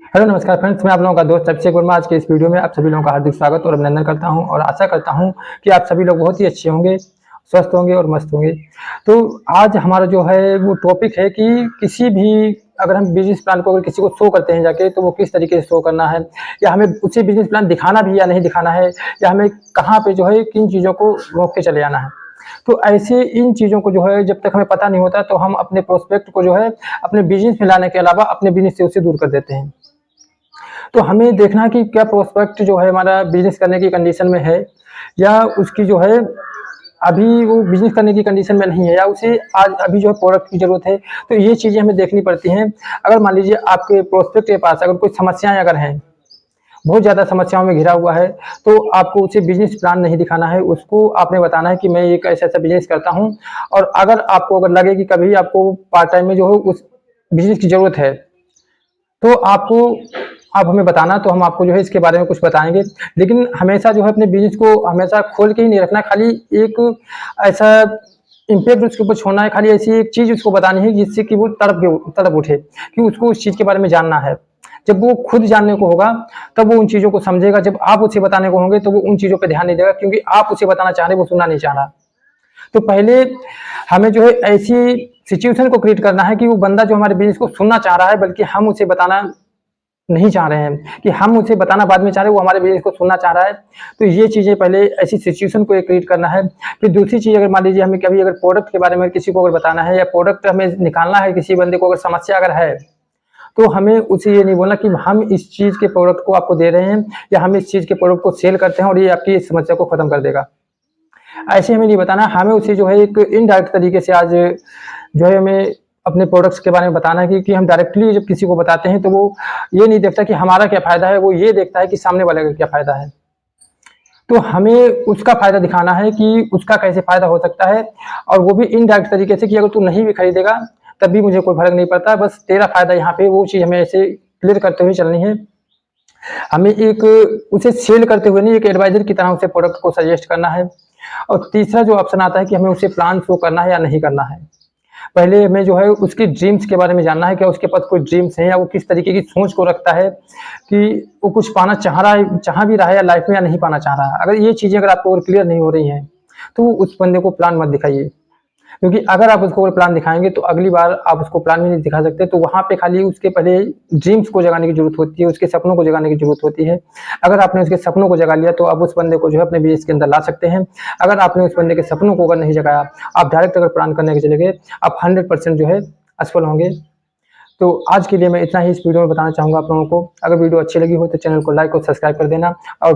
Hello नमस्कार friends, मैं आप लोगों का दोस्त अभिषेक वर्मा। आज के इस वीडियो में आप सभी लोगों का हार्दिक स्वागत और अभिनंदन करता हूं और आशा करता हूं कि आप सभी लोग बहुत ही अच्छे होंगे, स्वस्थ होंगे और मस्त होंगे। तो आज हमारा जो है वो टॉपिक है कि किसी भी अगर हम बिजनेस प्लान को अगर किसी को शो करते हैं जाके, तो वो किस तरीके से शो करना है, या हमें उसे बिजनेस प्लान दिखाना भी या नहीं दिखाना है, या हमें कहाँ पे जो है किन चीज़ों को रोक के चले आना है। तो ऐसे इन चीज़ों को जो है जब तक हमें पता नहीं होता, तो हम अपने प्रोस्पेक्ट को जो है अपने बिजनेस में लाने के अलावा अपने बिजनेस से उसे दूर कर देते हैं। तो हमें देखना है कि क्या प्रोस्पेक्ट जो है हमारा बिजनेस करने की कंडीशन में है, या उसकी जो है अभी वो बिजनेस करने की कंडीशन में नहीं है, या उसे आज अभी जो है प्रोडक्ट की जरूरत है। तो ये चीज़ें हमें देखनी पड़ती हैं। अगर मान लीजिए आपके प्रोस्पेक्ट के पास अगर कोई समस्याएं अगर हैं, बहुत ज़्यादा समस्याओं में घिरा हुआ है, तो आपको उसे बिजनेस प्लान नहीं दिखाना है। उसको आपने बताना है कि मैं एक ऐसा ऐसा बिजनेस करता हूँ, और अगर आपको अगर लगे कि कभी आपको पार्ट टाइम में जो है उस बिजनेस की जरूरत है, तो आपको आप हमें बताना, तो हम आपको जो है इसके बारे में कुछ बताएँगे। लेकिन हमेशा जो है अपने बिज़नेस को हमेशा खोल के ही नहीं रखना है, खाली एक ऐसा इम्पैक्ट उसके ऊपर छोड़ना है, खाली ऐसी एक चीज़ उसको बतानी है जिससे कि वो तड़प उठे, कि उसको उस चीज़ के बारे में जानना है। जब वो खुद जानने को होगा, तब वो उन चीज़ों को समझेगा। जब आप उसे बताने को होंगे, तो वो उन चीज़ों पे ध्यान नहीं देगा, क्योंकि आप उसे बताना चाह रहे हैं, वो सुनना नहीं चाह रहा। तो पहले हमें जो है ऐसी सिचुएशन को क्रिएट करना है कि वो बंदा जो हमारे बिज़नेस को सुनना चाह रहा है, बल्कि हम उसे बताना नहीं चाह रहे हैं, कि हम उसे बताना बाद में चाह रहे हैं, वो हमारे बिज़नेस को सुनना चाह रहा है। तो ये चीज़ें पहले ऐसी सिचुएशन को क्रिएट करना है। फिर दूसरी चीज़, अगर मान लीजिए हमें कभी अगर प्रोडक्ट के बारे में किसी को अगर बताना है, या प्रोडक्ट हमें निकालना है, किसी बंदे को अगर समस्या अगर है, तो हमें उसे ये नहीं बोलना कि हम इस चीज़ के प्रोडक्ट को आपको दे रहे हैं, या हम इस चीज़ के प्रोडक्ट को सेल करते हैं और ये आपकी इस समस्या को खत्म कर देगा। ऐसे हमें नहीं बताना, हमें उसे जो है एक इनडायरेक्ट तरीके से आज जो है हमें अपने प्रोडक्ट्स के बारे में बताना है, कि हम डायरेक्टली जब किसी को बताते हैं, तो वो ये नहीं देखता कि हमारा क्या फ़ायदा है, वो ये देखता है कि सामने वाले का क्या फ़ायदा है। तो हमें उसका फ़ायदा दिखाना है कि उसका कैसे फ़ायदा हो सकता है, और वो भी इनडायरेक्ट तरीके से, कि अगर तू नहीं भी खरीदेगा, तब भी मुझे कोई फ़र्क नहीं पड़ता, बस तेरा फ़ायदा यहाँ पे, वो चीज़ हमें ऐसे क्लियर करते हुए चलनी है। हमें एक उसे सेल करते हुए नहीं, एक एडवाइज़र की तरह उसे प्रोडक्ट को सजेस्ट करना है। और तीसरा जो ऑप्शन आता है कि हमें उसे प्लान शो करना है या नहीं करना है। पहले हमें जो है उसकी ड्रीम्स के बारे में जानना है, क्या उसके पास कोई ड्रीम्स हैं, या वो किस तरीके की सोच को रखता है, कि वो कुछ पाना चाह रहा है, चाह भी रहा है या लाइफ में, या नहीं पाना चाह रहा है। अगर ये चीज़ें अगर आपको क्लियर नहीं हो रही हैं, तो उस बंदे को प्लान मत दिखाइए। क्योंकि अगर आप उसको प्लान दिखाएँगे, तो अगली बार आप उसको प्लान भी नहीं दिखा सकते, तो वहाँ पे खाली उसके पहले ड्रीम्स को जगाने की ज़रूरत होती है, उसके सपनों को जगाने की ज़रूरत होती है। अगर आपने उसके सपनों को जगा लिया, तो आप उस बंदे को जो है अपने बिज़नेस के अंदर ला सकते हैं। अगर आपने उस बंदे के सपनों को अगर नहीं जगाया, आप डायरेक्ट अगर प्लान करने के चले गए, आप 100% जो है असफल होंगे। तो आज के लिए मैं इतना ही इस वीडियो में बताना चाहूँगा आप लोगों को। अगर वीडियो अच्छी लगी हो, तो चैनल को लाइक और सब्सक्राइब कर देना, और